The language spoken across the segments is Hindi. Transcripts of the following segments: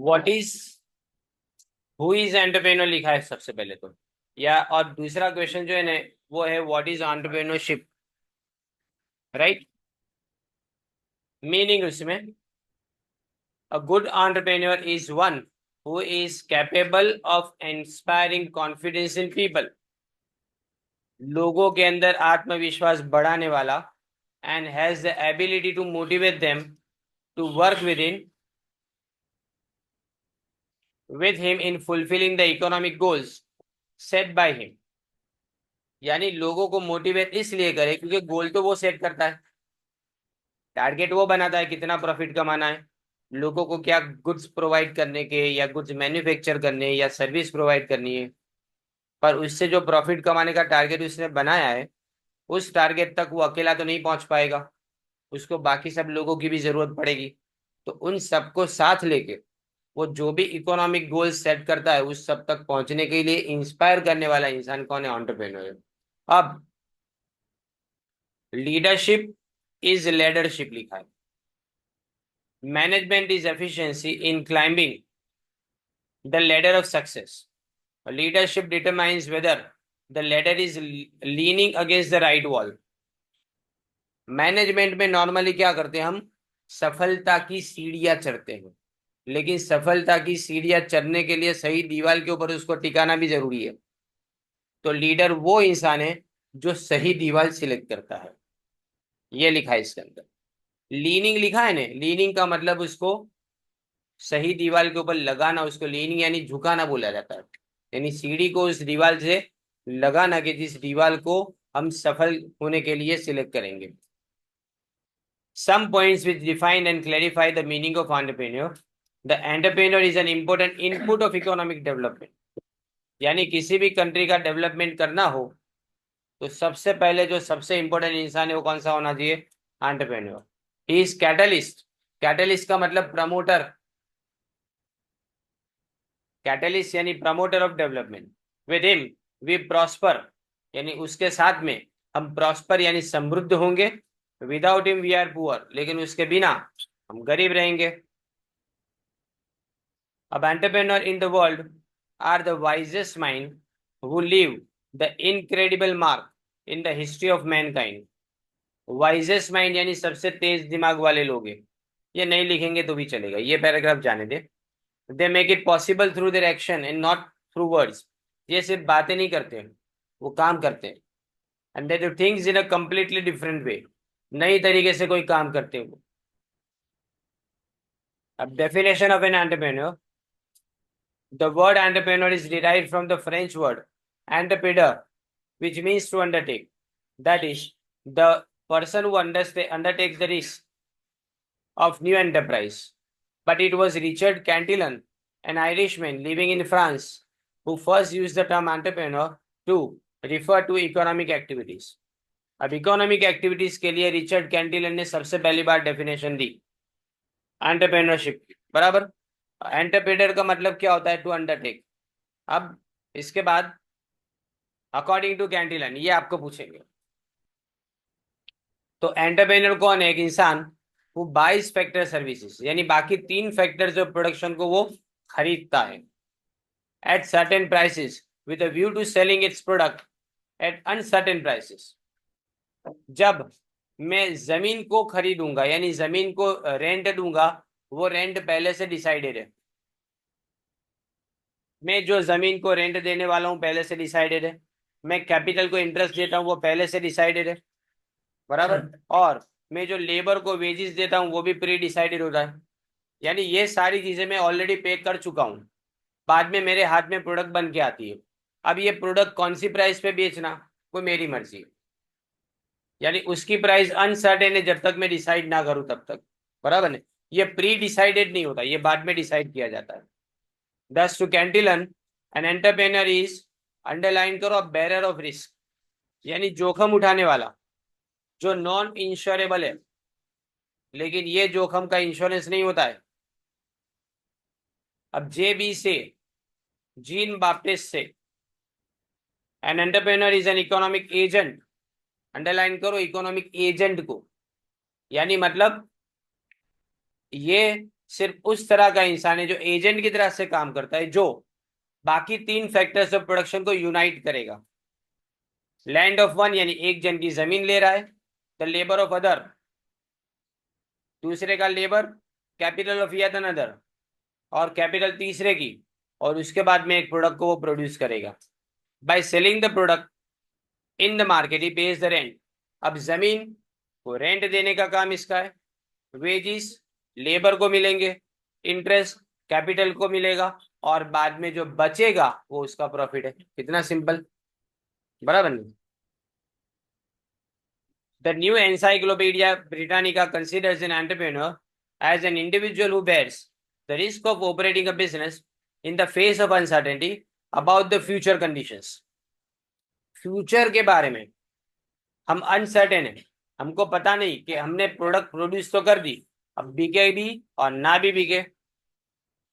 What is who is entrepreneur लिखा है सबसे पहले तो, या और दूसरा क्वेश्चन जो है ना वो है what is entrepreneurship, right. Meaning उसमें a good entrepreneur is one who is capable of inspiring confidence in people, लोगों के अंदर आत्मविश्वास बढ़ाने वाला, and has the ability to motivate them to work with him in fulfilling the economic goals set by him। यानी लोगों को मोटिवेट इसलिए करे क्योंकि गोल तो वो सेट करता है, टारगेट वो बनाता है कितना प्रॉफिट कमाना है, लोगों को क्या गुड्स प्रोवाइड करने के या गुड्स मैन्युफैक्चर करने या सर्विस प्रोवाइड करनी है। पर उससे जो प्रॉफिट कमाने का टारगेट उसने बनाया है उस टारगेट तक वो अकेला तो नहीं पहुंच पाएगा, उसको बाकी सब लोगों की भी जरूरत पड़ेगी। तो उन सबको साथ लेके वो जो भी इकोनॉमिक गोल सेट करता है उस सब तक पहुंचने के लिए इंस्पायर करने वाला इंसान कौन है? एंटरप्रेन्योर। अब लीडरशिप इज लीडरशिप लिखा है, management is efficiency in climbing the ladder of success, leadership determines whether the ladder is leaning against the right wall। Management में नॉर्मली क्या करते हैं हम? सफलता की सीढ़ियां चढ़ते हैं, लेकिन सफलता की सीढ़ियां चढ़ने के लिए सही दीवार के ऊपर उसको टिकाना भी जरूरी है। तो लीडर वो इंसान है जो सही दीवार सिलेक्ट करता है, ये लिखा है इसके अंदर। लीनिंग लिखा है ना, लीनिंग का मतलब उसको सही दीवार के ऊपर लगाना, उसको लीनिंग यानी झुकाना बोला जाता है। यानी सीढ़ी को उस दीवार से लगाना कि जिस दीवार को हम सफल होने के लिए सिलेक्ट करेंगे। Some points which define and clarify the meaning of entrepreneur. The entrepreneur is an important input of economic development। यानी किसी भी कंट्री का डेवलपमेंट करना हो तो सबसे पहले जो सबसे इंपॉर्टेंट इंसान है वो कौन सा होना चाहिए? Entrepreneur. He is catalyst. Catalyst का मतलब प्रमोटर, कैटलिस्ट यानी promoter of development. With him we prosper, यानी उसके साथ में हम प्रॉस्पर यानी समृद्ध होंगे। Without him we are poor, लेकिन उसके बिना हम गरीब रहेंगे। अब entrepreneur in the world are the wisest mind who leave the incredible mark in the history of mankind. Wisest mind यानी सबसे तेज दिमाग वाले लोग हैं। ये नहीं लिखेंगे तो भी चलेगा, ये पैराग्राफ जाने दे। They make it possible through their action and not through words. ये सिर्फ बातें नहीं करते हैं, वो काम करते हैं। And they do things in a completely different way, नई तरीके से कोई काम करते हैं वो। अब definition of an entrepreneur. The word entrepreneur is derived from the French word entrepreneur which means to undertake. That is, the person who undertakes the risk of new enterprise. But it was Richard Cantillon, an Irishman living in France, who first used the term entrepreneur to refer to economic activities। अब इकोनॉमिक एक्टिविटीज के लिए रिचर्ड कैंटिलन ने सबसे पहली बार डेफिनेशन दी एंटरप्रेन्योरशिप की, बराबर। एंटरप्रेन्योर का मतलब क्या होता है? To undertake. अब इसके बाद अकॉर्डिंग टू कैंटिलन ये आपको पूछेंगे। तो एंटरप्रेन्योर कौन है? एक इंसान वो बाइज फैक्टर सर्विसेज, यानी बाकी तीन फैक्टर जो प्रोडक्शन को वो खरीदता है at certain prices with a view to selling its product at uncertain prices. जब मैं जमीन को खरीदूंगा यानी जमीन को रेंट दूंगा, वो रेंट पहले से डिसाइडेड है। मैं जो जमीन को रेंट देने वाला हूं पहले से डिसाइडेड है। मैं कैपिटल को इंटरेस्ट देता हूं वो पहले से डिसाइडेड है, बराबर। और मैं जो लेबर को वेजेस देता हूँ वो भी प्री डिसाइडेड होता है। यानी ये सारी चीजें मैं ऑलरेडी पे कर चुका हूँ, बाद में मेरे हाथ में प्रोडक्ट बन के आती है। अब ये प्रोडक्ट कौन सी प्राइस पे बेचना वो मेरी मर्जी है, यानी उसकी प्राइस अनसर्टेन है जब तक मैं डिसाइड ना करूं तब तक, बराबर है। ये प्री डिसाइडेड नहीं होता, ये बाद में डिसाइड किया जाता है। Thus to Cantillon an entrepreneur is, underline करो, बेरर ऑफ रिस्क, यानी जोखम उठाने वाला, जो नॉन इंश्योरेबल है, लेकिन ये जोखम का इंश्योरेंस नहीं होता है। अब जे बी से, जीन बाप्टिस्ट से, N entrepreneur is an economic agent, underline करो इकोनॉमिक एजेंट को, यानी मतलब ये सिर्फ उस तरह का इंसान है जो एजेंट की तरह से काम करता है, जो बाकी 3 फैक्टर्स ऑफ प्रोडक्शन को यूनाइट करेगा। लैंड ऑफ वन यानी एक जन की जमीन ले रहा है, द लेबर ऑफ अदर दूसरे का labour, capital of yet another और कैपिटल तीसरे की, और उसके बाद में एक प्रोडक्ट को वो प्रोड्यूस करेगा। By selling the product in the market he page the rent. अब जमीन को रेंट देने का काम इसका है, वेजिस लेबर को मिलेंगे, इंटरेस्ट कैपिटल को मिलेगा, और बाद में जो बचेगा वो उसका प्रॉफिट है। कितना सिंपल, बराबर नहीं? The new Encyclopedia Britannica considers an entrepreneur as an individual who bears the risk of operating a business in the face of uncertainty about the future conditions. Future के बारे में हम अनसर्टेन है, हमको पता नहीं कि हमने प्रोडक्ट प्रोड्यूस तो कर दी, अब बिके भी और ना भी बिके,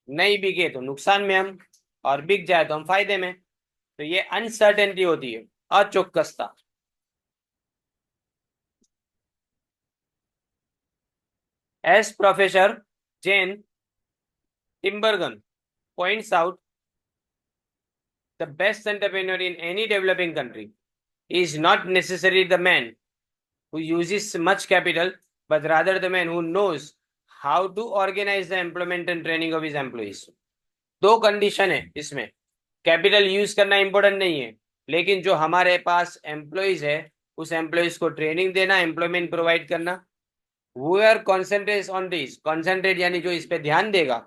नहीं बिके तो नुकसान में हम, और बिक जाए तो हम फायदे में। तो ये अनसर्टेनिटी होती है, अचौकसता। As professor Jan Tinbergen points out, the best entrepreneur in any developing country is not necessarily the man who uses much capital, but rather the man who knows how to organize the employment and training of his employees. दो कंडीशन है इसमें, कैपिटल यूज करना इंपॉर्टेंट नहीं है, लेकिन जो हमारे पास एम्प्लॉइज है उस एम्प्लॉइज को ट्रेनिंग देना, एम्प्लॉयमेंट प्रोवाइड करना। whoever concentrates on this, concentrate यानी जो इस पे ध्यान देगा,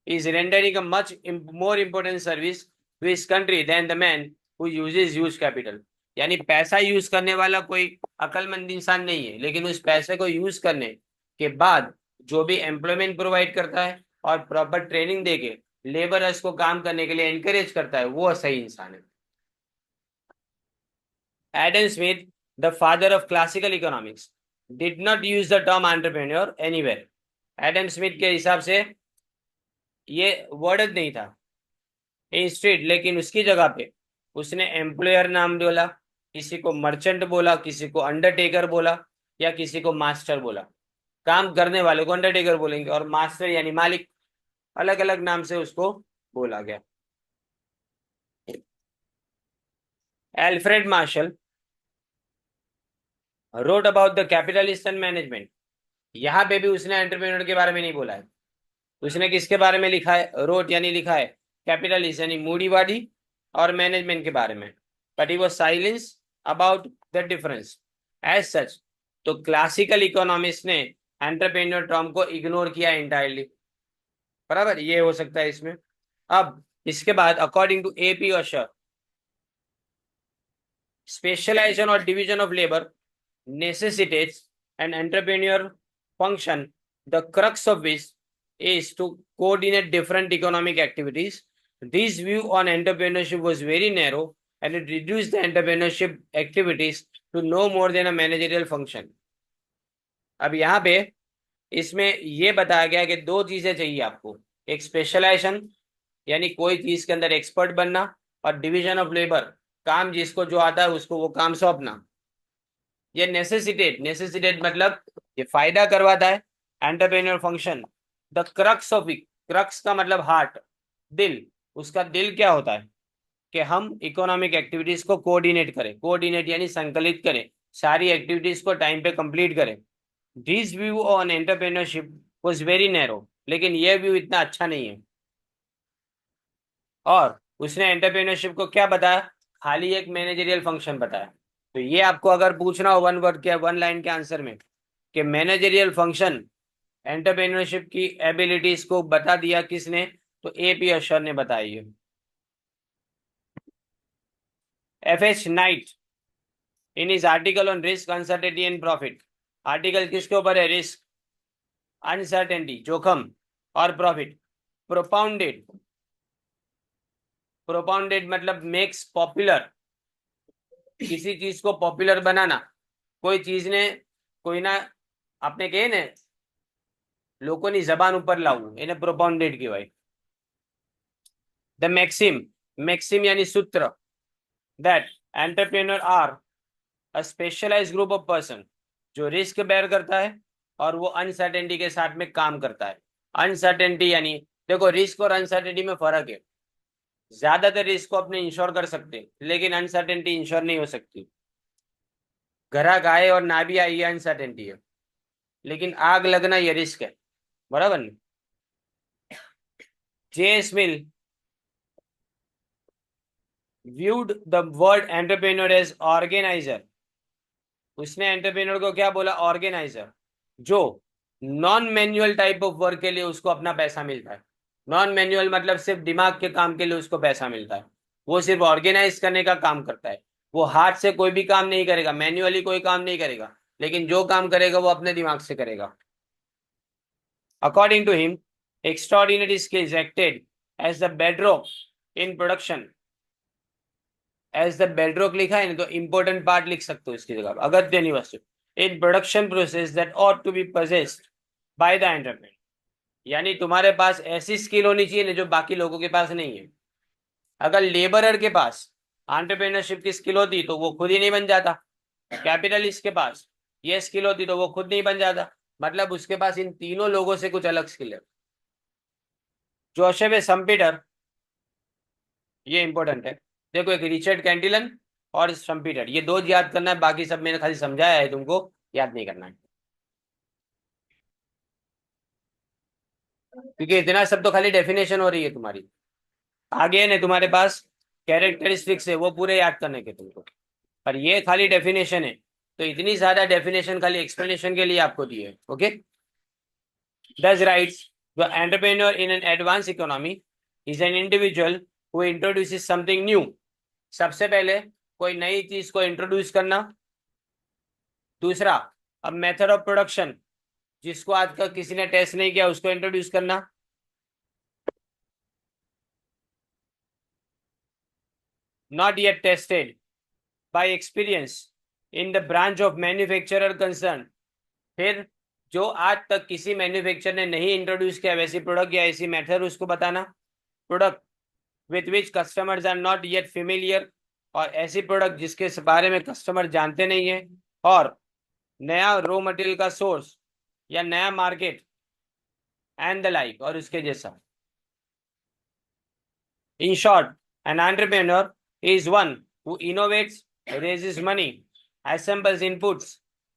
is rendering a much more important service to his country than the man who uses huge capital। यानी पैसा यूज करने वाला कोई अकलमंद इंसान नहीं है, लेकिन उस पैसे को यूज करने के बाद जो भी एम्प्लॉयमेंट प्रोवाइड करता है और प्रॉपर ट्रेनिंग देके लेबरर्स को काम करने के लिए एनकरेज करता है, वो सही इंसान है। Adam Smith, the father of classical economics, did not use the term entrepreneur anywhere. Adam Smith के हिसाब से ये वर्ड नहीं था इंस्टेड, लेकिन उसकी जगह पे उसने एम्प्लॉयर नाम बोला, किसी को मर्चेंट बोला, किसी को अंडरटेकर बोला, या किसी को मास्टर बोला। काम करने वाले को अंडरटेकर बोलेंगे और मास्टर यानी मालिक, अलग अलग नाम से उसको बोला गया। Alfred Marshall wrote about the capitalist and management. यहाँ पे भी उसने एंटरप्रेन्योर के बारे में नहीं बोला है, उसने किसके बारे में लिखा है? रोट यानी लिखा है कैपिटलिस्ट यानी मूडीवादी और मैनेजमेंट के बारे में, but he was silence about the difference as such. तो क्लासिकल इकोनॉमिस्ट ने एंटरप्रेन्योर टर्म को इग्नोर किया इंटायरली, बराबर, ये हो सकता है इसमें। अब इसके बाद according to A P Usher, specialisation और division of labour necessitates an entrepreneur function, the crux of which is to coordinate different economic activities. This view on entrepreneurship was very narrow and it reduced the entrepreneurship activities to no more than a managerial function. अब यहाँ पे इसमें ये बताया गया कि दो चीजें चाहिए आपको, एक स्पेशलाइजेशन यानी कोई चीज के अंदर एक्सपर्ट बनना, और डिवीजन ऑफ लेबर काम जिसको जो आता है उसको वो काम सौंपना। ये नेसेसिटेट मतलब ये फायदा करवाता है। Entrepreneur function, the crux of it, crux का मतलब हार्ट, दिल, उसका दिल क्या होता है कि हम इकोनॉमिक एक्टिविटीज को कोऑर्डिनेट करें, कोऑर्डिनेट यानी संकलित करें, सारी एक्टिविटीज को टाइम पे कंप्लीट करें। This view on entrepreneurship was very narrow, लेकिन यह व्यू इतना अच्छा नहीं है। और उसने एंटरप्रेन्योरशिप को क्या बताया? खाली एक मैनेजरियल फंक्शन बताया। तो ये आपको अगर पूछना हो वन वर्ड के, वन लाइन के आंसर में कि मैनेजरियल फंक्शन एंटरप्रेन्योरशिप की एबिलिटीज को बता दिया किसने, तो एपी अशर ने बताई है। FH night in his article on risk uncertainty and profit, article किसके ऊपर है? रिस्क, अनसर्टेनिटी जोखम और प्रॉफिट। प्रोपाउंडेड, प्रोपाउंडेड मतलब मेक्स पॉपुलर, किसी चीज को पॉपुलर बनाना। कोई चीज ने कोई ना आपने कहे ने लोगों ની જબાન ઉપર લાવવું, એને પ્રોપાઉન્ડેડ કહેવાય। ધ મેક્સિમ, મેક્સિમ यानी सूत्र, that entrepreneur are a specialised group of person जो रिस्क बेयर करता है और वो अनसर्टेनिटी के साथ में काम करता है। अनसर्टेनिटी यानी देखो रिस्क और अनसर्टेनिटी में फर्क है। ज्यादातर रिस्क को अपने इंश्योर कर सकते हैं लेकिन अनसर्टेनिटी इंश्योर नहीं हो सकती। ग्राहक आए और ना भी आए ये अनसर्टेनिटी है, लेकिन आग लगना ये रिस्क है। बराबर नहीं? JS mill viewed the word entrepreneur as organizer। उसने एंटरप्रेन्योर को क्या बोला? ऑर्गेनाइजर। जो non manual type of work के लिए उसको अपना पैसा मिलता है। नॉन मैन्युअल मतलब सिर्फ दिमाग के काम के लिए उसको पैसा मिलता है। वो सिर्फ ऑर्गेनाइज करने का काम करता है। वो हाथ से कोई भी काम नहीं करेगा, मैन्युअली कोई काम नहीं करेगा, लेकिन जो काम करेगा वो अपने दिमाग से करेगा। According to him, extraordinary skills acted as the bedrock in production. As the bedrock लिखा है ना, तो इंपॉर्टेंट पार्ट लिख सकते हो इसकी जगह, अगत्य नहीं वस्तु in production process that ought to be possessed by the entrepreneur. यानी तुम्हारे पास ऐसी स्किल होनी चाहिए ना जो बाकी लोगों के पास नहीं है। अगर लेबरर के पास एंटरप्रेन्योरशिप की स्किल होती तो वो खुद ही नहीं बन जाता। कैपिटलिस्ट के पास ये स्किल होती तो वो खुद नहीं बन जाता। मतलब उसके पास इन तीनों लोगों से कुछ अलग स्किल है। जोसेफ संपीटर, ये इंपॉर्टेंट है। देखो एक रिचर्ड कैंटिलन और संपीटर, ये दो याद करना है, बाकी सब मैंने खाली समझाया है, तुमको याद नहीं करना है। क्योंकि इतना सब तो खाली डेफिनेशन हो रही है तुम्हारी। आगे है ना तुम्हारे पास कैरेक्टरिस्टिक्स है, वो पूरे याद करने के तुमको। पर ये खाली डेफिनेशन है, तो इतनी ज्यादा डेफिनेशन खाली एक्सप्लेनेशन के लिए आपको दी है। Okay. Thus writes, the entrepreneur in an advanced economy is an individual who introduces something new। सबसे पहले कोई नई चीज को इंट्रोड्यूस करना। दूसरा, अब मेथड ऑफ प्रोडक्शन, जिसको आज तक किसी ने टेस्ट नहीं किया उसको इंट्रोड्यूस करना। Not yet tested by experience in the branch of manufacturer concern. फिर जो आज तक किसी मैन्युफैक्चर ने नहीं इंट्रोड्यूस किया वैसी प्रोडक्ट या ऐसी मेथड उसको बताना। Product with which customers are not yet familiar, और ऐसी प्रोडक्ट जिसके बारे में कस्टमर जानते नहीं है। और नया रॉ मटेरियल का सोर्स या नया मार्केट एंड द लाइक, और उसके जैसा। In short, N entrepreneur is one who innovates, raises money, assembles inputs,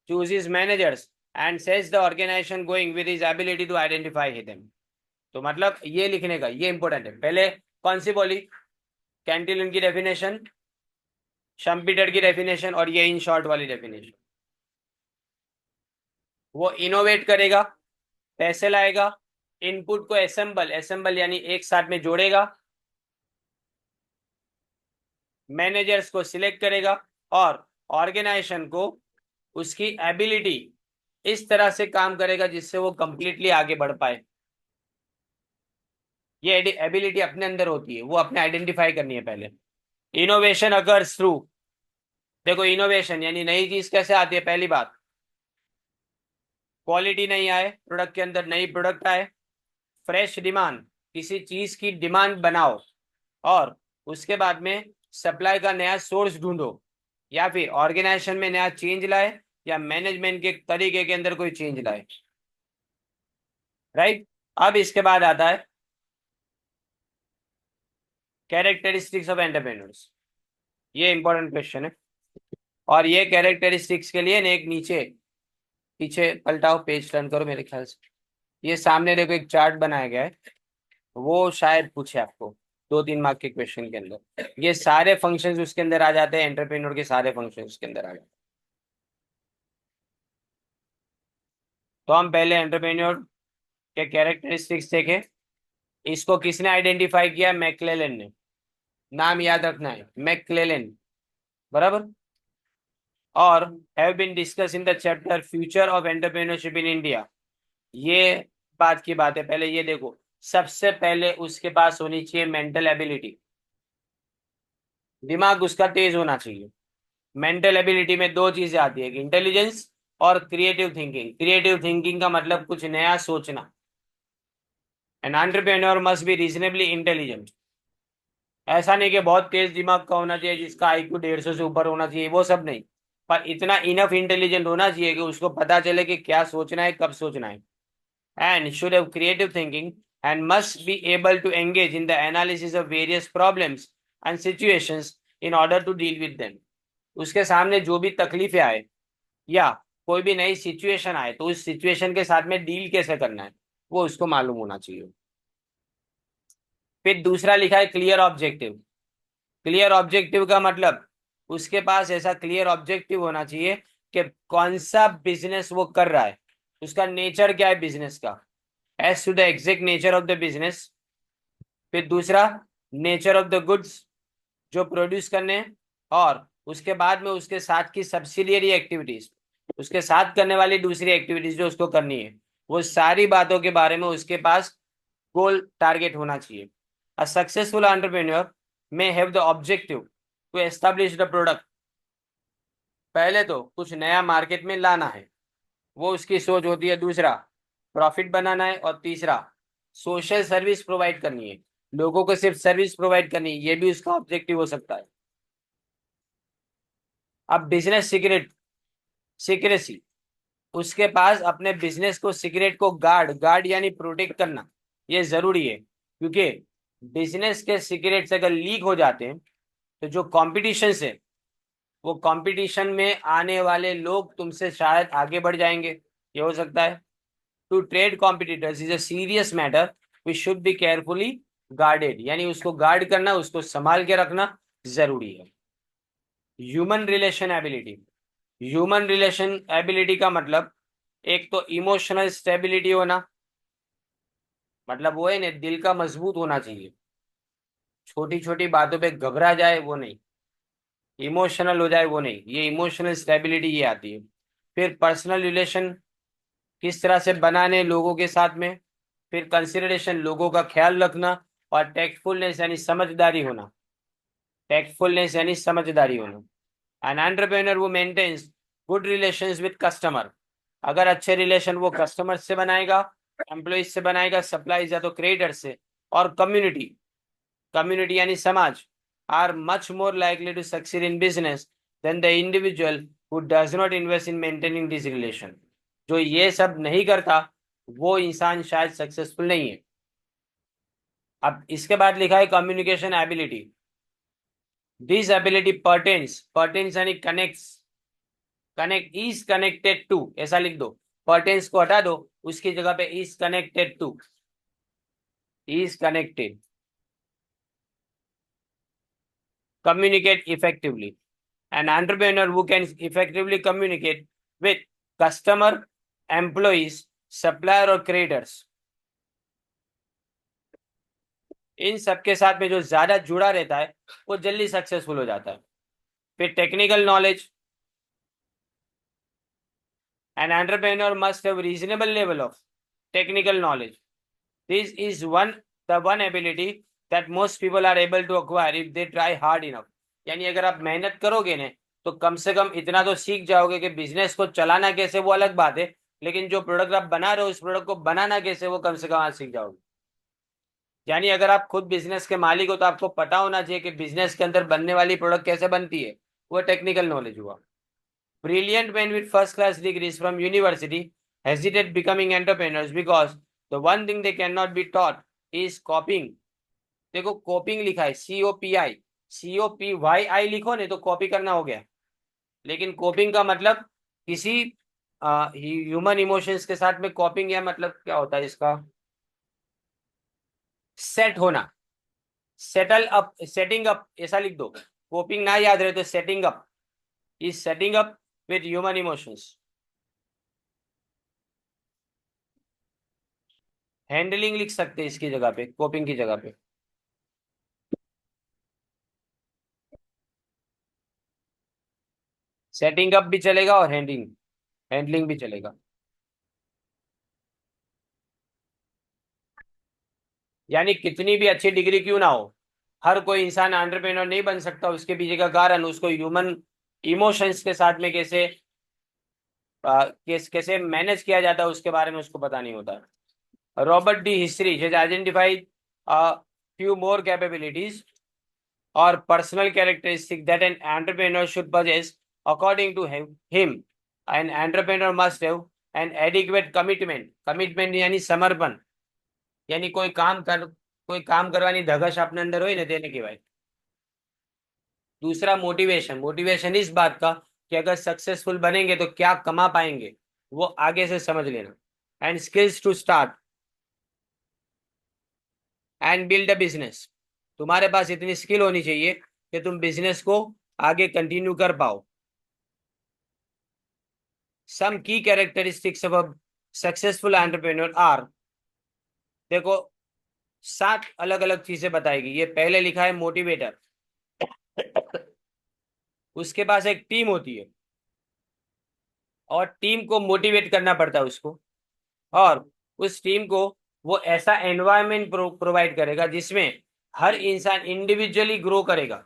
chooses managers and sets the organization going with his ability to identify them। तो मतलब ये लिखने का ये इंपॉर्टेंट है। पहले कौन सी बोली? कैंटिलन की डेफिनेशन, शम्पीटर की डेफिनेशन, और ये इन शॉर्ट वाली डेफिनेशन। वो इनोवेट करेगा, पैसे लाएगा, इनपुट को असेंबल, असेंबल यानी एक साथ में जोड़ेगा, मैनेजर्स को सिलेक्ट करेगा, और ऑर्गेनाइजेशन को उसकी एबिलिटी इस तरह से काम करेगा जिससे वो कंप्लीटली आगे बढ़ पाए। ये एबिलिटी अपने अंदर होती है, वो अपने आइडेंटिफाई करनी है पहले। इनोवेशन अकर्स थ्रू, देखो इनोवेशन यानी नई चीज कैसे आती है? पहली बात, क्वालिटी नहीं आए प्रोडक्ट के अंदर, नई प्रोडक्ट आए। फ्रेश डिमांड, किसी चीज की डिमांड बनाओ, और उसके बाद में सप्लाई का नया सोर्स ढूंढो, या फिर ऑर्गेनाइजेशन में नया चेंज लाए, या मैनेजमेंट के तरीके के अंदर कोई चेंज लाए। राइट। अब इसके बाद आता है कैरेक्टरिस्टिक्स ऑफ एंटरप्रेन्योर्स। ये इंपॉर्टेंट क्वेश्चन है, और ये कैरेक्टरिस्टिक्स के लिए ने एक नीचे पीछे पलटाओ, पेज टर्न करो, मेरे ख्याल से ये सामने देखो एक चार्ट बनाया गया है, वो शायद पूछे आपको 2-3 मार्क के क्वेश्चन के अंदर। ये सारे फंक्शंस उसके अंदर आ जाते हैं, एंटरप्रेन्योर के सारे फंक्शंस उसके अंदर आ जाते हैं। तो हम पहले एंटरप्रेन्योर के कैरेक्टरिस्टिक्स देखें। इसको किसने आइडेंटिफाई किया? मैक्लेलन ने। नाम याद रखना है, मैक्लेलन। बराबर। और have been discuss in the chapter future of entrepreneurship in India. ये बात की बात है। पहले ये देखो, सबसे पहले उसके पास होनी चाहिए मेंटल एबिलिटी, दिमाग उसका तेज होना चाहिए। मेंटल एबिलिटी में दो चीजें आती है, इंटेलिजेंस और क्रिएटिव थिंकिंग। क्रिएटिव थिंकिंग का मतलब कुछ नया सोचना। N entrepreneur must B reasonably intelligent. ऐसा नहीं कि बहुत तेज दिमाग का होना चाहिए जिसका आईक्यू 150 से ऊपर होना चाहिए, वो सब नहीं, पर इतना इनफ इंटेलिजेंट होना चाहिए कि उसको पता चले कि क्या सोचना है, कब सोचना है। and should have creative thinking and must be able to engage in the analysis of various problems and situations in order to deal with them. उसके सामने जो भी तकलीफें आए या कोई भी नई सिचुएशन आए तो उस सिचुएशन के साथ में डील कैसे करना है वो उसको मालूम होना चाहिए। फिर दूसरा लिखा है क्लियर ऑब्जेक्टिव। क्लियर ऑब्जेक्टिव का मतलब उसके पास ऐसा क्लियर ऑब्जेक्टिव होना चाहिए कि कौन सा बिजनेस वो कर रहा है, उसका नेचर क्या है बिजनेस का, as to the exact nature of the business. फिर दूसरा नेचर ऑफ द गुड्स जो प्रोड्यूस करने हैं, और उसके बाद में उसके साथ की सब्सिडियरी एक्टिविटीज, उसके साथ करने वाली दूसरी एक्टिविटीज जो उसको करनी है, वो सारी बातों के बारे में उसके पास गोल टारगेट होना चाहिए। अ successful entrepreneur may have the objective to establish the product। पहले तो कुछ नया मार्केट में लाना है, वो उसकी सोच होती है। दूसरा प्रॉफिट बनाना है, और तीसरा सोशल सर्विस प्रोवाइड करनी है, लोगों को सिर्फ सर्विस प्रोवाइड करनी है, ये भी उसका ऑब्जेक्टिव हो सकता है। अब बिजनेस सीक्रेसी, उसके पास अपने बिजनेस को सीक्रेट को गार्ड यानी प्रोटेक्ट करना ये जरूरी है, क्योंकि बिजनेस के सीक्रेट्स अगर लीक हो जाते हैं तो जो कॉम्पिटिशन है वो कंपटीशन में आने वाले लोग तुमसे शायद आगे बढ़ जाएंगे, ये हो सकता है। To trade competitors is a serious matter we should be carefully guarded, यानी उसको गार्ड करना, उसको संभाल के रखना जरूरी है। Human relation ability. Human relation ability का मतलब एक तो इमोशनल स्टेबिलिटी होना, मतलब वो है ना दिल का मजबूत होना चाहिए, छोटी छोटी बातों पे घबरा जाए वो नहीं, इमोशनल हो जाए वो नहीं, ये इमोशनल स्टेबिलिटी ये आती है। फिर पर्सनल रिलेशन किस तरह से बनाने लोगों के साथ में, फिर कंसिडरेशन लोगों का ख्याल रखना, और टेक्टफुलनेस यानी समझदारी होना, टेक्टफुलनेस यानी समझदारी होना। एन एंटरप्रेन्योर वो maintains good relations with customer, अगर अच्छे रिलेशन वो कस्टमर से बनाएगा, एम्प्लॉइज से बनाएगा, सप्लाईज या तो क्रिएटर से, और कम्युनिटी, कम्युनिटी यानी समाज, are much more likely to succeed in business than the individual who does not invest in maintaining this relation. जो ये सब नहीं करता वो इंसान शायद सक्सेसफुल नहीं है। अब इसके बाद लिखा है communication ability. This ability pertains यानी connects, connect is connected to, ऐसा लिख दो, पर्टेन्स को हटा दो, उसकी जगह पे is connected to, is connected, communicate effectively। An entrepreneur who can effectively communicate with customer, employees, supplier और creators, इन सबके साथ में जो ज्यादा जुड़ा रहता है वो जल्दी सक्सेसफुल हो जाता है। फिर technical knowledge, an entrepreneur must have reasonable level of technical knowledge. This is the one ability that most people are able to acquire if they try hard enough. यानी अगर आप मेहनत करोगे ना तो कम से कम इतना तो सीख जाओगे कि बिजनेस को चलाना कैसे वो अलग बात है, लेकिन जो प्रोडक्ट आप बना रहे हो उस प्रोडक्ट को बनाना कैसे वो कम से कम आज सीख जाओगे। यानी अगर आप खुद बिजनेस के मालिक हो तो आपको पता होना चाहिए कि बिजनेस के अंदर बनने वाली प्रोडक्ट कैसे बनती है, वो टेक्निकल नॉलेज हुआ। Brilliant man with first class degrees from university hesitate becoming entrepreneurs because the one thing they can not be taught is कॉपिंग। देखो कॉपिंग लिखा है, COPI लिखो नहीं तो कॉपी करना हो गया, लेकिन कॉपिंग का मतलब किसी ह्यूमन इमोशंस के साथ में कॉपिंग, या मतलब क्या होता है इसका, सेट होना, सेटल अप, सेटिंग अप, ऐसा लिख दो। कोपिंग ना याद रहे तो setting up, is setting up with human emotions. Handling लिख सकते हैं इसकी जगह पे, कोपिंग की जगह पे। सेटिंग अप भी चलेगा और हैंडलिंग, हैंडलिंग भी चलेगा। यानी कितनी भी अच्छी डिग्री क्यों ना हो, हर कोई इंसान एंटरप्रेन्योर नहीं बन सकता। उसके पीछे का कारण उसको ह्यूमन इमोशंस के साथ में कैसे मैनेज किया जाता है उसके बारे में उसको पता नहीं होता। Robert D. History has identified a few more capabilities or personal characteristics that an entrepreneur should possess. According to him, an entrepreneur must have and adequate commitment, commitment यानी समर्पण, यानी कोई काम करवानी धगश अपने अंदर हो ना देने की भाई। दूसरा मोटिवेशन, मोटिवेशन इस बात का कि अगर सक्सेसफुल बनेंगे तो क्या कमा पाएंगे, वो आगे से समझ लेना। And skills to start and build a business, तुम्हारे पास इतनी स्किल होनी चाहिए कि तुम बिजनेस को आगे कंटिन्यू कर पाओ। Some key characteristics of a successful entrepreneur are, देखो 7 अलग अलग चीजें बताएगी। ये पहले लिखा है मोटिवेटर, उसके पास एक टीम होती है और टीम को मोटिवेट करना पड़ता है उसको, और उस टीम को वो ऐसा एनवायरनमेंट प्रोवाइड करेगा जिसमें हर इंसान इंडिविजुअली ग्रो करेगा।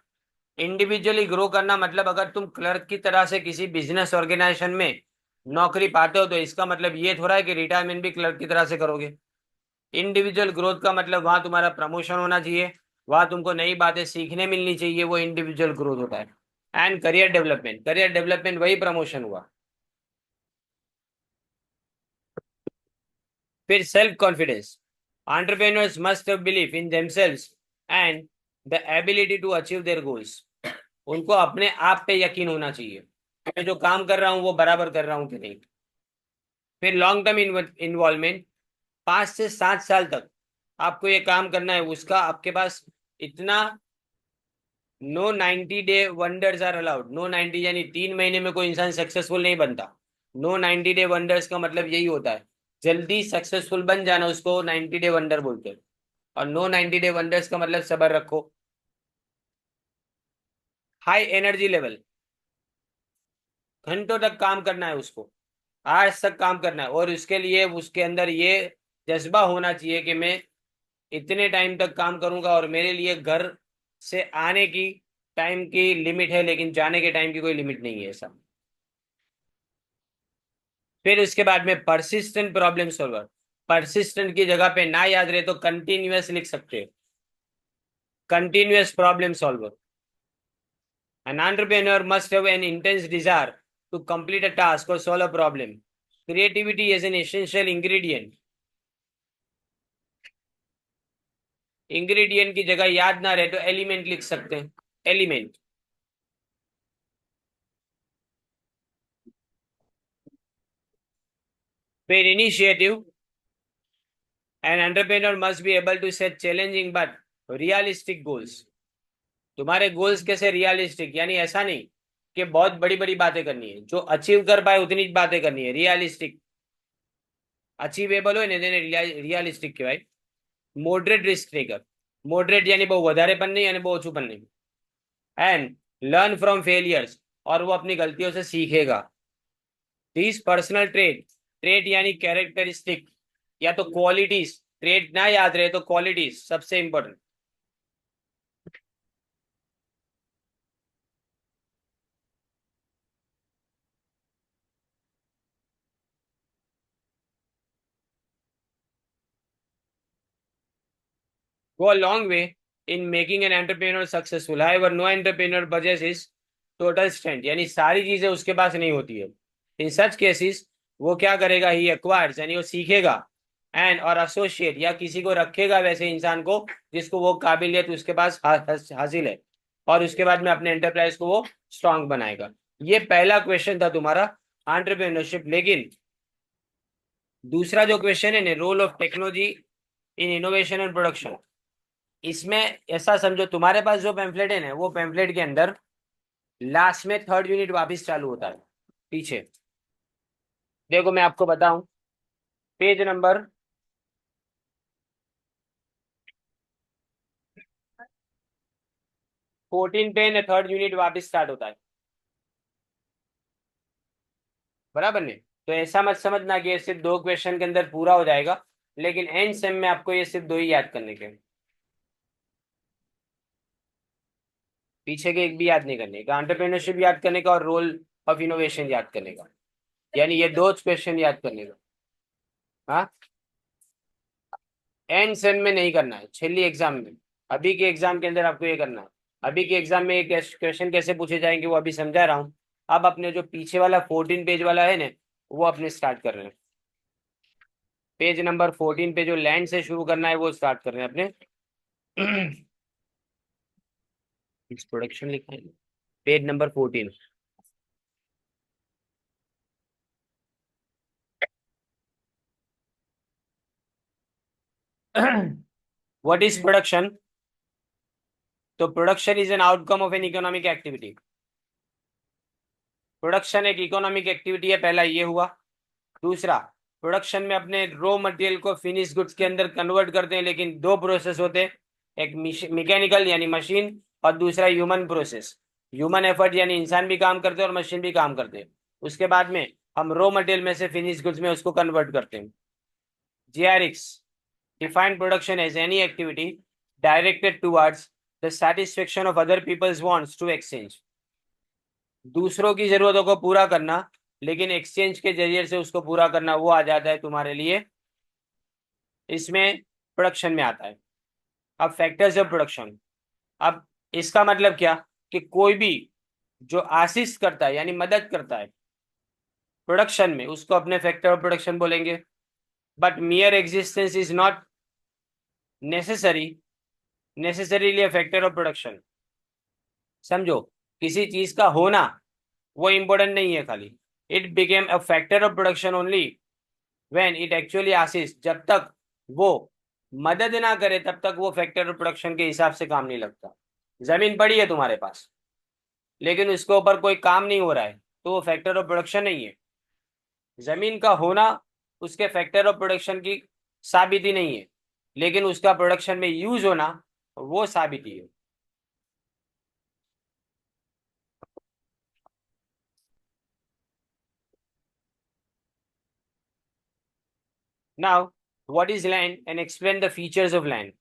इंडिविजुअली ग्रो करना मतलब अगर तुम क्लर्क की तरह से किसी बिजनेस ऑर्गेनाइजेशन में नौकरी पाते हो तो इसका मतलब ये थोड़ा है कि रिटायरमेंट भी क्लर्क की तरह से करोगे। इंडिविजुअल ग्रोथ का मतलब वहां तुम्हारा प्रमोशन होना चाहिए, वहां तुमको नई बातें सीखने मिलनी चाहिए, वो इंडिविजुअल ग्रोथ होता है। And career development, career development वही प्रमोशन हुआ। फिर self confidence, entrepreneurs must have belief in themselves and the ability to achieve their goals, उनको अपने आप पे यकीन होना चाहिए, मैं जो काम कर रहा हूँ वो बराबर कर रहा हूँ कि नहीं। फिर लॉन्ग टर्म इन्वॉल्वमेंट, 5 से 7 साल तक आपको ये काम करना है, उसका आपके पास इतना। No 90 day wonders are allowed, no 90 यानी 3 महीने में कोई इंसान सक्सेसफुल नहीं बनता। नो 90 डे वंडर्स का मतलब यही होता है, जल्दी सक्सेसफुल बन जाना उसको 90 डे वंडर बोलते हैं। और नो 90 डे वंडर्स का मतलब सब्र रखो। हाई एनर्जी लेवल, घंटों तक काम करना है उसको, आज तक काम करना है, और उसके लिए उसके अंदर ये जज्बा होना चाहिए कि मैं इतने टाइम तक काम करूंगा और मेरे लिए घर से आने की टाइम की लिमिट है लेकिन जाने के टाइम की कोई लिमिट नहीं है ऐसा। फिर उसके बाद में परसिस्टेंट प्रॉब्लम सॉल्वर, परसिस्टेंट की जगह पे ना याद रहे तो कंटिन्यूअस लिख सकते हो, continuous problem solver. An entrepreneur must have an intense desire to complete a task और solve a problem, creativity is an essential ingredient. Ingredient की जगह याद ना रहे तो एलिमेंट लिख सकते हैं, एलिमेंट। फिर initiative, an entrepreneur must be able to set challenging but realistic goals. तुम्हारे गोल्स कैसे रियलिस्टिक, यानी ऐसा नहीं कि बहुत बड़ी बड़ी बातें करनी है, जो अचीव कर पाए उतनी बातें करनी है, रियलिस्टिक। अचीवेबल हो ने रियलिस्टिक के भाई। मॉडरेट रिस्क टेकर, मॉडरेट यानी बहुत વધારેપણ नहीं यानी बहुत ઓછુંપણ नहीं। एंड लर्न फ्रॉम फेलियर्स, और वो अपनी गलतियों से सीखेगा। दिस पर्सनल ट्रेट, ट्रेट यानी कैरेक्टरिस्टिक या तो क्वालिटीज, ट्रेट ना याद रहे तो क्वालिटीज सबसे important. go a long way in making an entrepreneur successful. However, no entrepreneur possesses total strength, यानी सारी चीजें उसके पास नहीं होती है। इन सच केसेस वो क्या करेगा, ही एक्वायर्स यानी वो सीखेगा, एंड और एसोसिएट या किसी को रखेगा वैसे इंसान को जिसको वो काबिलियत उसके पास हासिल है, और उसके बाद में अपने एंटरप्राइज को वो स्ट्रांग बनाएगा। ये पहला क्वेश्चन था तुम्हारा एंटरप्रेन्योरशिप। लेकिन दूसरा जो क्वेश्चन है ना, role of technology in innovation and production, इसमें ऐसा समझो तुम्हारे पास जो पेम्फलेट है ना, वो पेम्फलेट के अंदर लास्ट में 3rd यूनिट वापस चालू होता है पीछे। देखो मैं आपको बताऊं, पेज नंबर 14 पे ना 3rd यूनिट वापस स्टार्ट होता है, बराबर नहीं। तो ऐसा मत समझना कि ये सिर्फ 2 क्वेश्चन के अंदर पूरा हो जाएगा, लेकिन एंड सेम में आपको ये सिर्फ 2 ही याद करने के, पीछे के एक भी याद नहीं करने का, एंटरप्रेन्योरशिप याद करने का और रोल ऑफ इनोवेशन याद करने का, यानी ये 2 क्वेश्चन याद करने का। हाँ, एंड सेम में नहीं करना है, छेली एग्जाम में। अभी के एग्जाम के अंदर आपको ये करना है। अभी के एग्जाम में ये क्वेश्चन कैसे पूछे जाएंगे वो अभी समझा रहा हूँ। अब अपने जो पीछे वाला 14 पेज वाला है ना, वो अपने स्टार्ट कर रहे हैं। पेज नंबर 14 पे जो लैंड से शुरू करना है वो स्टार्ट कर रहे हैं अपने। प्रोडक्शन लिखा है page number 14। What is production? तो production is an outcome of an economic activity. Production एक इकोनॉमिक एक्टिविटी है, पहला ये हुआ। दूसरा, प्रोडक्शन में अपने रॉ मटेरियल को फिनिश गुड्स के अंदर कन्वर्ट करते हैं, लेकिन दो प्रोसेस होते हैं, एक मैकेनिकल यानी मशीन, और दूसरा ह्यूमन प्रोसेस। ह्यूमन एफर्ट यानी इंसान भी काम करते हैं और मशीन भी काम करते हैं। उसके बाद में हम रॉ मटेरियल में से फिनिश गुड्स में उसको कन्वर्ट करते हैं। जीआरएक्स define production as any activity directed towards the satisfaction of other people's wants to exchange। दूसरों की जरूरतों को पूरा करना, लेकिन एक्सचेंज के जरिए से उसको पूरा करना, वो आ जाता है तुम्हारे लिए, इसमें प्रोडक्शन में आता है। अब फैक्टर्स ऑफ प्रोडक्शन। अब इसका मतलब क्या कि कोई भी जो असिस्ट करता है यानी मदद करता है प्रोडक्शन में, उसको अपने फैक्टर ऑफ प्रोडक्शन बोलेंगे। But मियर existence is not necessarily a factor of production. समझो, किसी चीज का होना वो इम्पोर्टेंट नहीं है खाली। It became a factor of production only when it actually assist. जब तक वो मदद ना करे तब तक वो फैक्टर ऑफ प्रोडक्शन के हिसाब से काम नहीं लगता। जमीन पड़ी है तुम्हारे पास, लेकिन उसके ऊपर कोई काम नहीं हो रहा है, तो वो फैक्टर ऑफ प्रोडक्शन नहीं है। जमीन का होना उसके फैक्टर ऑफ प्रोडक्शन की साबिती नहीं है, लेकिन उसका प्रोडक्शन में यूज होना वो साबिती है। Now, what is land and explain the features of land.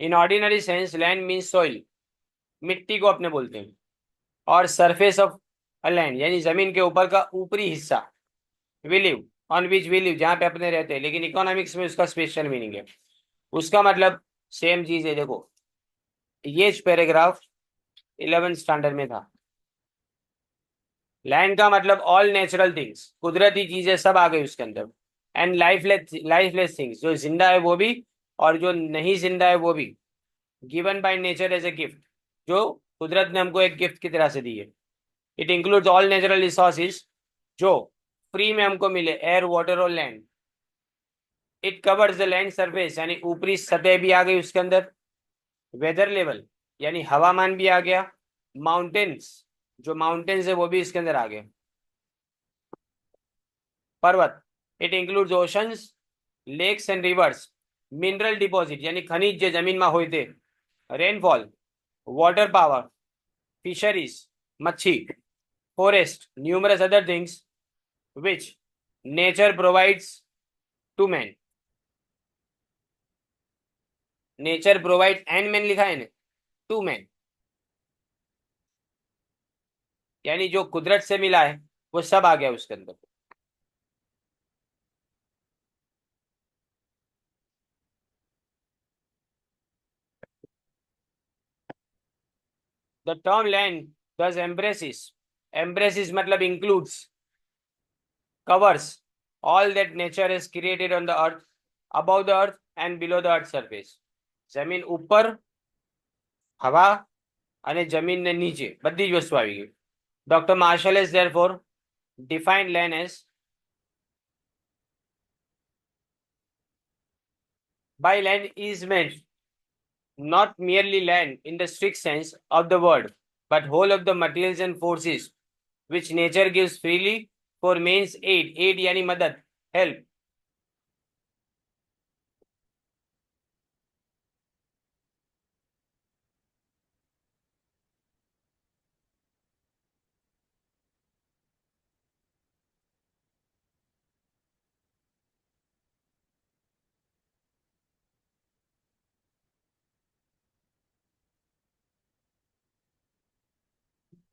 In ordinary sense, land means soil, मिट्टी को अपने बोलते हैं, और सरफेस ऑफ अ लैंड यानी जमीन के ऊपर का ऊपरी हिस्सा। We live on which we live, जहाँ पे अपने रहते हैं, लेकिन इकोनॉमिक्स में उसका स्पेशल मीनिंग है। उसका मतलब सेम चीज है। देखो, ये पैराग्राफ 11 स्टैंडर्ड में था। लैंड का मतलब ऑल नेचुरल थिंग्स, कुदरती चीजें सब आ गई उसके अंदर। एंड लाइफलेस थिंग्स, जो जिंदा है वो भी और जो नहीं जिंदा है वो भी। Given by nature as a gift, जो कुदरत ने हमको एक गिफ्ट की तरह से दी है। It includes all natural resources जो फ्री में हमको मिले, एयर वाटर और land. It covers the land surface यानी ऊपरी सतह भी आ गई उसके अंदर। वेदर लेवल यानी हवामान भी आ गया। माउंटेन्स, जो माउंटेन्स है वो भी इसके अंदर आ गए। पर्वत, it includes oceans, lakes and rivers. Mineral deposit यानी खनिज जो जमीन में होते। रेनफॉल, वाटर पावर, फिशरीज, मच्छी, forest, numerous other things which nature provides to man। Nature provide and man लिखा है ना, टू मैन, यानी जो कुदरत से मिला है वो सब आ गया उसके अंदर। द टर्म लैंड दस एम्ब्रेसिस मतलब includes, covers all that nature is created on the earth, above the earth and below the earth surface. जमीन ऊपर, हवा અને જમીનને નીચે બધી જ વસ્તુ આવી ગઈ। Doctor Marshall has therefore defined land as, by land is meant not merely land in the strict sense of the word, but whole of the materials and forces which nature gives freely for man's aid। aid यानी मदद, help।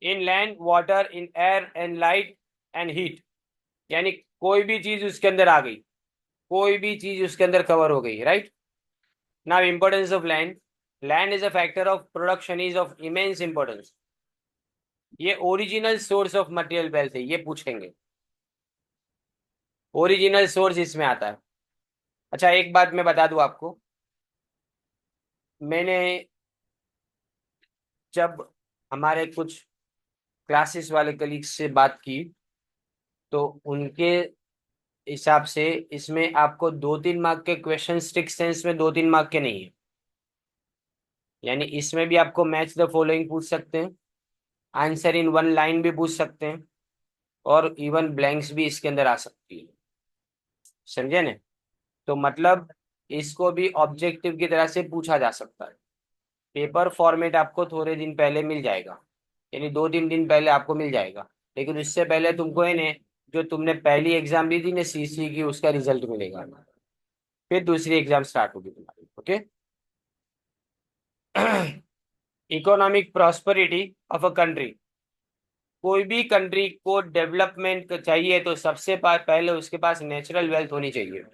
In land, water, in air and light and heat, यानी कोई भी चीज उसके अंदर आ गई, कोई भी चीज उसके अंदर कवर हो गई, right. Now importance of land. Land is a factor of production is of immense importance. ये original source of material wealth है, ये पूछेंगे। ओरिजिनल सोर्स इसमें आता है। अच्छा एक बात मैं बता दूं आपको, मैंने जब हमारे कुछ क्लासेस वाले कलीग्स से बात की, तो उनके हिसाब से इसमें आपको 2-3 मार्क के क्वेश्चन स्ट्रिक्ट सेंस में 2-3 मार्क के नहीं है। यानी इसमें भी आपको मैच द फॉलोइंग पूछ सकते हैं, आंसर इन वन लाइन भी पूछ सकते हैं, और इवन ब्लैंक्स भी इसके अंदर आ सकती है। समझे ने? तो मतलब इसको भी ऑब्जेक्टिव की तरह से पूछा जा सकता है। पेपर फॉर्मेट आपको थोड़े दिन पहले मिल जाएगा, यानी 2-3 दिन पहले आपको मिल जाएगा। लेकिन उससे पहले तुमको है ने, जो तुमने पहली एग्जाम दी थी ना सीसी की, उसका रिजल्ट मिलेगा। फिर दूसरी एग्जाम स्टार्ट होगी तुम्हारी। Okay. Economic prosperity of a country. कोई भी कंट्री को डेवलपमेंट चाहिए तो सबसे पहले उसके पास नेचुरल वेल्थ होनी चाहिए।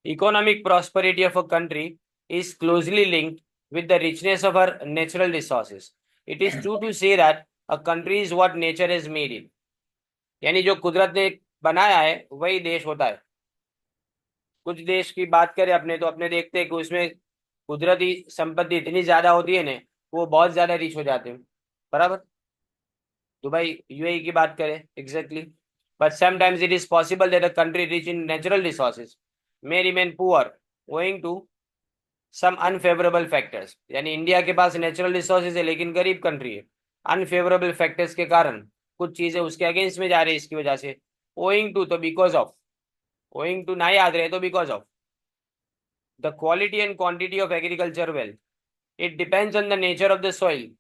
Economic prosperity of a country is closely linked with the richness of our natural resources. It is true to say that a country is what nature has made it. यानी जो कुदरत ने बनाया है वही देश होता है। कुछ देश की बात करें अपने, तो अपने देखते हैं कि उसमें कुदरती संपत्ति इतनी ज्यादा होती है ना, वो बहुत ज्यादा रिच हो जाते हैं। बराबर। दुबई, यूएई की बात करें, exactly. But sometimes it is possible that a country rich in natural resources may remain poor owing to some unfavourable factors. यानी इंडिया के पास नेचुरल रिसोर्सेज है लेकिन गरीब कंट्री है, अनफेवरेबल फैक्टर्स के कारण कुछ चीजें उसके अगेंस्ट में जा रही है, इसकी वजह से। ओइंग टू तो बिकॉज ऑफ, ओइंग टू ना याद रहे तो because of the quality and quantity of agriculture wealth. It depends on the nature of the soil.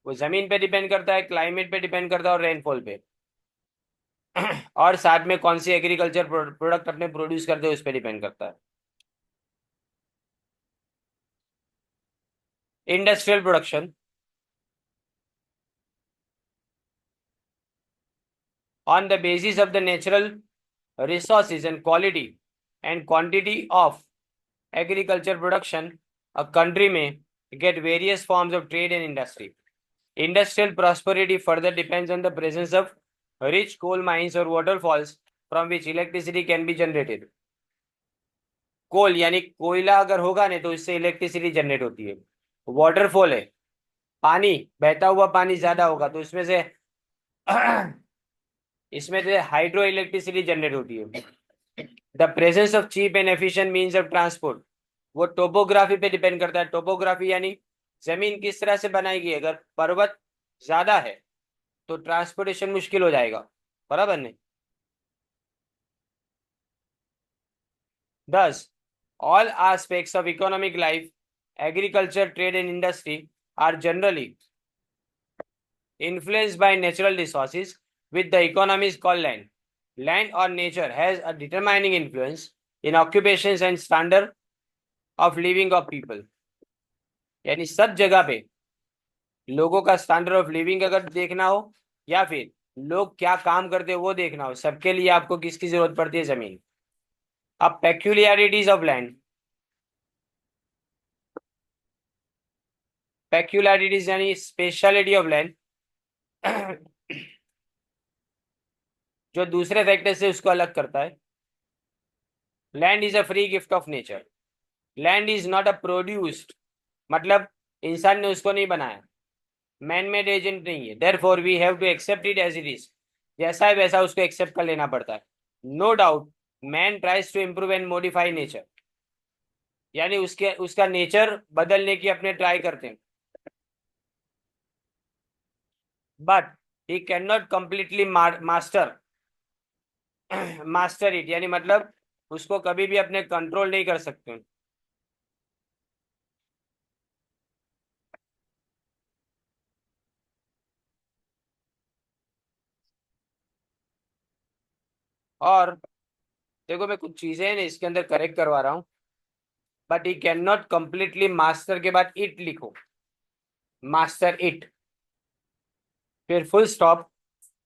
वो जमीन पे डिपेंड करता है, क्लाइमेट पे डिपेंड करता है, और रेनफॉल पे। और साथ में कौन सी एग्रीकल्चर प्रोडक्ट अपने प्रोड्यूस करते हैं उस पर डिपेंड करता है। Industrial production on the basis of the natural resources and quality and quantity of agriculture production, a country may get various forms of trade and industry. Industrial prosperity further depends on the presence of rich coal mines or waterfalls from which electricity can be generated. कोल यानी कोयला अगर होगा नहीं तो इससे इलेक्ट्रिसिटी जनरेट होती है। वाटरफॉल है, पानी, बहता हुआ पानी ज्यादा होगा तो इसमें से इसमें से हाइड्रो इलेक्ट्रिसिटी जनरेट होती है। The presence of cheap and efficient means of transport, वो टोपोग्राफी पे डिपेंड करता है। टोपोग्राफी यानी जमीन किस तरह से बनाई गई है। अगर पर्वत ज्यादा है तो ट्रांसपोर्टेशन मुश्किल हो जाएगा। बराबर नहीं? Thus, all aspects of economic life, agriculture, trade and industry are generally influenced by natural resources with the economies called land. Land or nature has a determining influence in occupations and standard of living of people. यानी सब जगह पे लोगों का स्टैंडर्ड ऑफ लिविंग अगर देखना हो, या फिर लोग क्या काम करते हैं वो देखना हो, सबके लिए आपको किसकी जरूरत पड़ती है? जमीन। अब पेक्यूलियरिटीज ऑफ लैंड, पेक्यूलियरिटीज यानी स्पेशलिटी ऑफ लैंड, जो दूसरे फैक्टर से उसको अलग करता है। Land is a free gift of nature. Land is not a produced, मतलब इंसान ने उसको नहीं बनाया, मैन मेड एजेंट नहीं है। Therefore we have to accept it as it is. जैसा है वैसा उसको एक्सेप्ट कर लेना पड़ता है। No doubt man tries to improve and modify nature, यानी उसके उसका नेचर बदलने की अपने ट्राई करते हैं। But he cannot completely master master it, यानी मतलब उसको कभी भी अपने कंट्रोल नहीं कर सकते। और देखो मैं कुछ चीजें हैं ना इसके अंदर करेक्ट करवा रहा हूँ। But he cannot completely master के बाद इट लिखो, मास्टर इट, फिर full stop.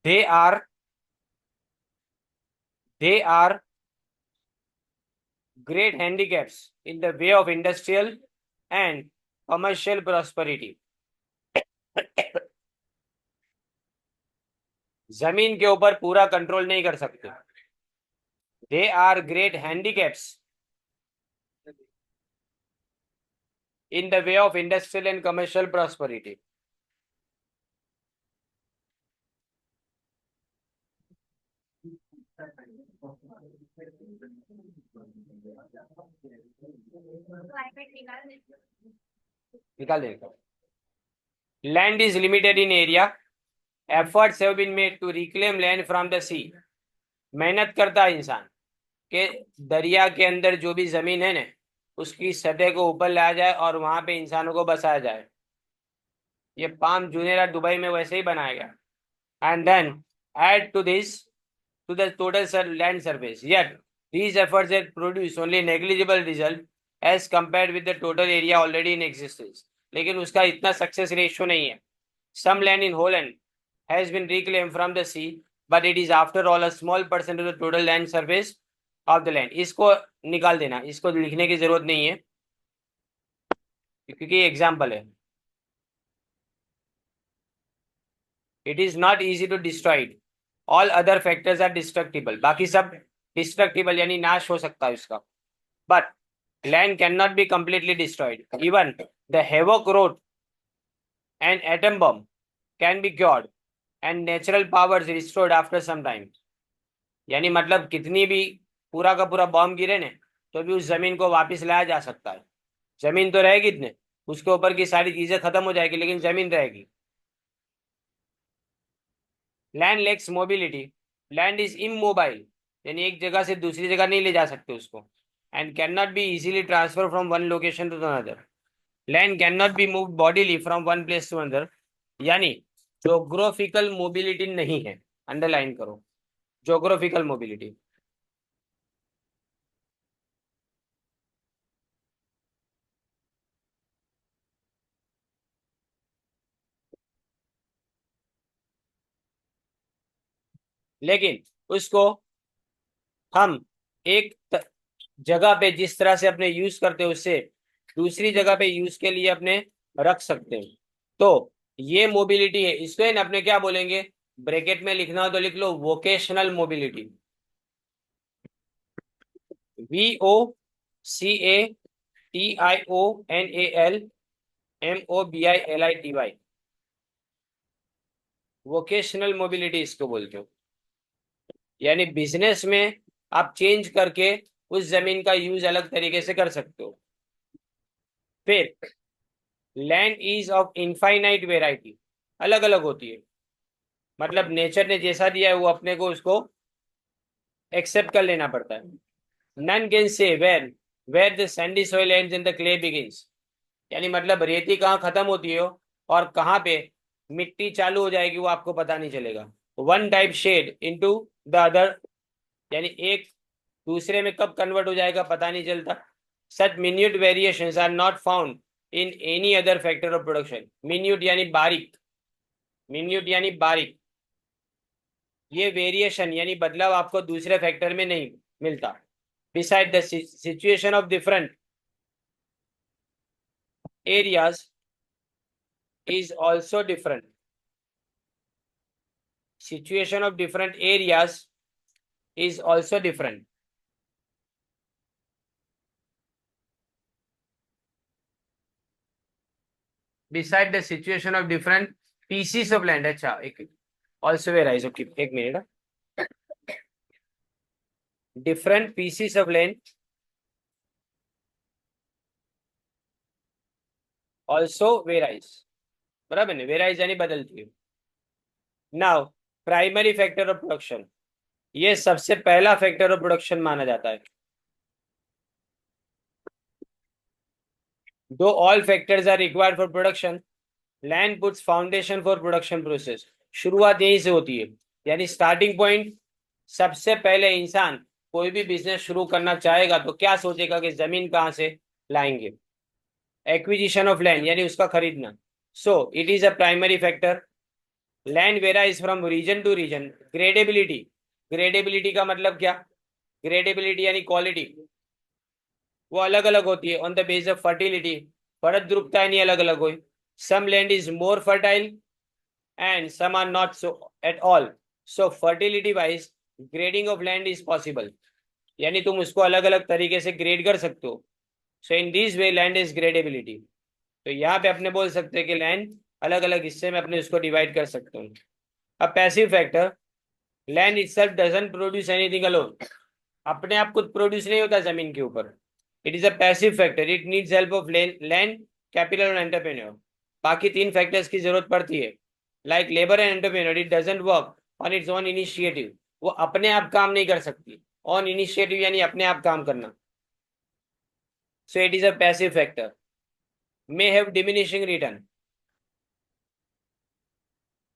They are they are great handicaps in the way of industrial and commercial prosperity. जमीन के ऊपर पूरा कंट्रोल नहीं कर सकते। They are great handicaps in the way of industrial and commercial prosperity. निकाल देगा। Land is limited in area, efforts have been made to reclaim land from the sea. मेहनत करता है इंसान कि दरिया के अंदर जो भी जमीन है ना, उसकी सतह को ऊपर लाया जाए और वहां पे इंसानों को बसाया जाए। ये पाम जुनेरा दुबई में वैसे ही बनाया गया। And then add to this to the total land surface. Yet these efforts have produced only negligible result as compared with the total area already in existence. लेकिन उसका इतना सक्सेस रेशियो नहीं है। Some land in Holland has been reclaimed from the sea, but it is after all a small percent of the total land surface of the land. इसको निकाल देना, इसको लिखने की जरूरत नहीं है क्योंकि एग्जाम्पल है। It is not easy to destroy it. All other factors are destructible. बाकी सब डिस्ट्रक्टिबल यानी नाश हो सकता है उसका। But land cannot be completely destroyed. Even the havoc wrought an atom bomb can be cured and natural powers restored after some time. यानी मतलब कितनी भी पूरा का पूरा बॉम्ब गिरे ने तो भी उस जमीन को वापस लाया जा सकता है। जमीन तो रहेगी इतने, उसके ऊपर की सारी चीजें खत्म हो जाएगी लेकिन जमीन रहेगी। Land lacks mobility, land is immobile यानी एक जगह से दूसरी जगह नहीं ले जा सकते उसको। And cannot be easily transfer from one location to another. Land cannot be move bodily from one place to another, यानी जोग्राफिकल मोबिलिटी नहीं है। अंडरलाइन करो, जोग्राफिकल मोबिलिटी। लेकिन उसको हम एक जगह पे जिस तरह से अपने यूज करते हैं उससे दूसरी जगह पे यूज के लिए अपने रख सकते हैं। तो ये मोबिलिटी है, इसको इन अपने क्या बोलेंगे, ब्रैकेट में लिखना हो तो लिख लो vocational mobility. VOCATIONAL MOBILITY, vocational mobility इसको बोलते हो। यानी बिजनेस में आप चेंज करके उस जमीन का यूज अलग तरीके से कर सकते हो। फिर land is of infinite variety, अलग अलग होती है। मतलब नेचर ने जैसा दिया है वो अपने को उसको एक्सेप्ट कर लेना पड़ता है। None can say where the sandy soil ends and the clay begins, यानी मतलब रेती कहाँ खत्म होती है और कहाँ पे मिट्टी चालू हो जाएगी वो आपको पता नहीं चलेगा। One type shade into the other, यानी एक दूसरे में कब कन्वर्ट हो जाएगा पता नहीं चलता। Such minute variations are not found in any other factor of production. Minute यानी बारीक, मिन्यूट यानी बारीक। ये वेरिएशन यानी बदलाव आपको दूसरे फैक्टर में नहीं मिलता। Beside the situation of different areas is also different. Situation of different areas is also different. Beside the situation of different pieces of land, अच्छा एक also varies. Okay, एक minute. Different pieces of land also varies, बराबर नहीं, varies यानी बदलती है। Now primary factor of production, ये सबसे पहला फैक्टर ऑफ प्रोडक्शन माना जाता है। Though all factors are required for production, land puts foundation for production process. शुरुआत यहीं से होती है, यानी स्टार्टिंग पॉइंट। सबसे पहले इंसान कोई भी बिजनेस शुरू करना चाहेगा तो क्या सोचेगा कि जमीन कहाँ से लाएंगे। एक्विजिशन ऑफ लैंड यानी उसका खरीदना। So it is a primary factor. Land varies from region to region. Gradability, gradability का मतलब क्या, ग्रेडेबिलिटी यानी क्वालिटी, वो अलग अलग होती है on the base of fertility. फलद्रुपता यानी अलग अलग हुई। Some land is more fertile and some are not so at all. So fertility wise grading of land is possible, यानी तुम उसको अलग अलग तरीके से ग्रेड कर सकते हो। So in this way land is gradeability. तो यहाँ पे अपने बोल सकते हैं कि लैंड अलग अलग हिस्से में अपने उसको डिवाइड कर सकते हो। अब passive factor, land itself doesn't produce anything alone, अपने आप कुछ प्रोड्यूस नहीं होता जमीन के ऊपर। It is a passive factor, it needs help of land, capital और एंटरप्रेन्योर। बाकी तीन फैक्टर्स की जरूरत पड़ती है, like labour and entrepreneur. It doesn't work on its own initiative, वो अपने आप काम नहीं कर सकती। ऑन इनिशिएटिव यानी अपने आप काम करना। So it is a passive factor, may have diminishing return,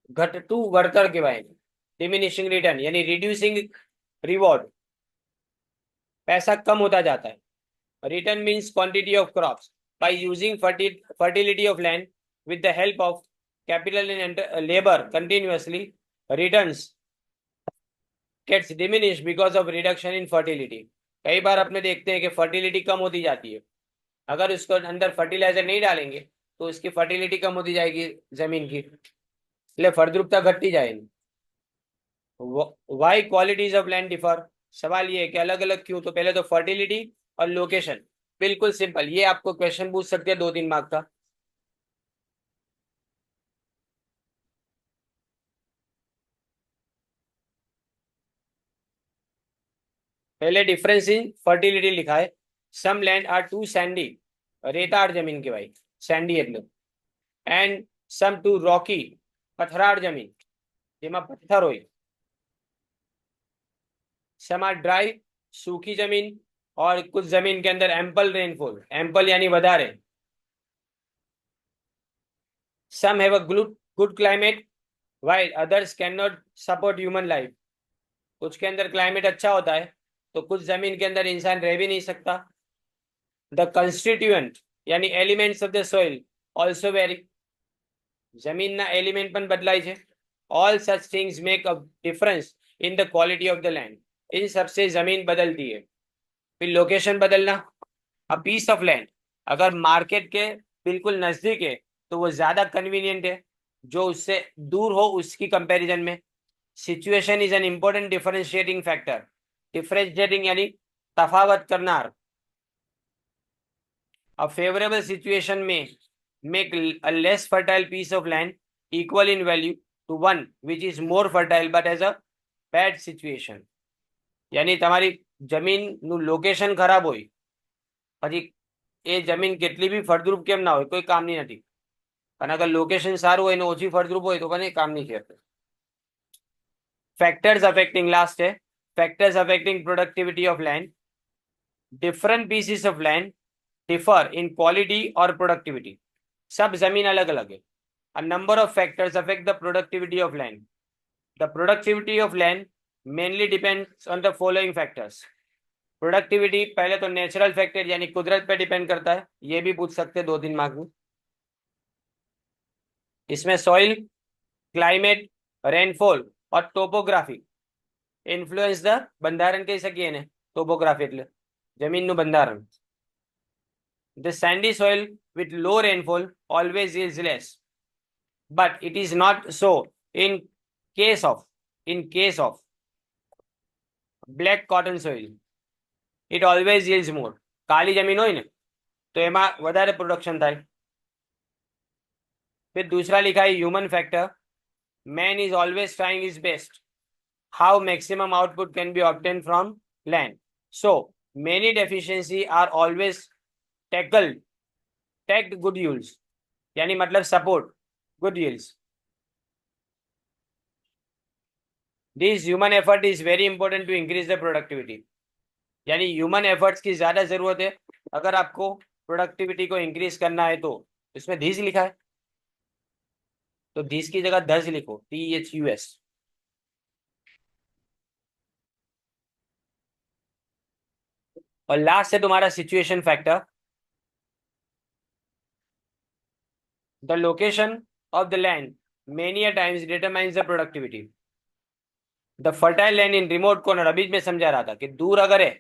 घटतु वर्तर के बारे में। डिमिनिशिंग रिटर्न यानी रिड्यूसिंग रिवॉर्ड, पैसा कम होता जाता है। Return means quantity of crops by using fertility of land with the help of capital and labour continuously, returns gets diminish because of reduction in fertility. कई बार अपने देखते हैं कि फर्टिलिटी कम होती जाती है, अगर उसको अंदर फर्टिलाइजर नहीं डालेंगे तो उसकी फर्टिलिटी कम होती जाएगी जमीन की, इसलिए फलद्रुपता घटती जाएगी। Why qualities of land differ, सवाल ये है कि अलग अलग क्यों। तो पहले तो फर्टिलिटी और लोकेशन, बिल्कुल सिंपल, ये आपको क्वेश्चन पूछ सकते हैं 2-3 मार्क का। पहले डिफरेंस इन फर्टिलिटी लिखा है, some land are too sandy, रेताड़ जमीन के भाई, सैंडी એટલે, एंड सम टू रॉकी, पथराड़ जमीन જેમાં પથ્થર હોય। सम आर ड्राई, सूखी जमीन, और कुछ जमीन के अंदर एम्पल रेनफॉल, एम्पल यानी વધારે। Some have a good climate while others cannot support human life, कुछ के अंदर क्लाइमेट अच्छा होता है तो कुछ जमीन के अंदर इंसान रह भी नहीं सकता। द कंस्टिट्यूएंट यानी elements of the soil also vary, जमीनना एलिमेंट पण बदलाय છે। All such things make a difference in the quality of the land, इन सबसे जमीन बदलती है। फिर लोकेशन बदलना, अ पीस ऑफ लैंड अगर मार्केट के बिल्कुल नजदीक है तो वो ज्यादा कन्वीनियंट है, जो उससे दूर हो उसकी कंपैरिजन में। Situation is an important differentiating factor, differentiating यानी तफावत करना। A favorable situation may make a less fertile piece of land equal in value to one which is more fertile but has a bad situation, यानी તમારી જમીનનું લોકેશન ખરાબ હોય પછી એ જમીન કેટલી બી ફળદ્રુપ કેમ ના હોય કોઈ કામની નથી, અને અગર લોકેશન સારું હોય ને ઓછી ફળદ્રુપ હોય તો પણ એ કામની છે। ફેક્ટર્સ અફેક્ટિંગ લાસ્ટ है, factors affecting productivity of land, different pieces of land differ in quality और प्रोडक्टिविटी, सब जमीन अलग अलग है। A number of factors affect the productivity of land, the productivity of land mainly depends on the following factors. Productivity पहले तो नेचुरल फैक्टर यानी कुदरत पे डिपेंड करता है, ये भी पूछ सकते हैं 2-3 मार्क में। इसमें सॉइल, क्लाइमेट, रेनफॉल और टोपोग्राफी ઇન્ફ્લુઅન્સ ધ બંધારણ કહી શકીએ ને, ટોપોગ્રાફી એટલે જમીનનું બંધારણ। The sandy soil with low rainfall always yields less, but it is not so in case of black cotton soil, it always yields more। કાળી જમીન હોય ને તો એમાં વધારે પ્રોડક્શન થાય। फिर दूसरा लिखा है human factor, man is always trying his best, how maximum output can be obtained from land, so many deficiency are always tagged good yields, यानी मतलब support good yields। this human effort is very important to increase the productivity, यानी ह्यूमन एफर्ट्स की ज्यादा जरूरत है अगर आपको प्रोडक्टिविटी को इंक्रीज करना है। तो इसमें धीस लिखा है तो धीस की जगह धस लिखो, THUS। और लास्ट है तुम्हारा situation factor, the location of the land many a times determines the productivity. The fertile land in remote corner, अभी मैं समझा रहा था कि दूर अगर है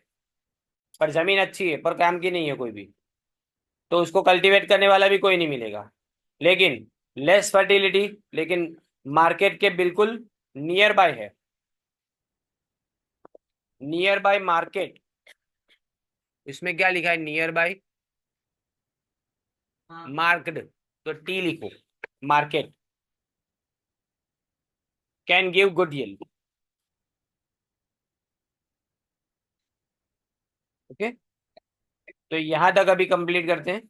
पर जमीन अच्छी है पर काम की नहीं है कोई भी, तो उसको कल्टीवेट करने वाला भी कोई नहीं मिलेगा। लेकिन लेस फर्टिलिटी, लेकिन मार्केट के बिल्कुल नियर बाय है नियर बाय मार्केट, इसमें क्या लिखा है? नियर बाय मार्केट, तो टी लिखो, market can give good yield. Okay, तो यहां तक अभी कंप्लीट करते हैं।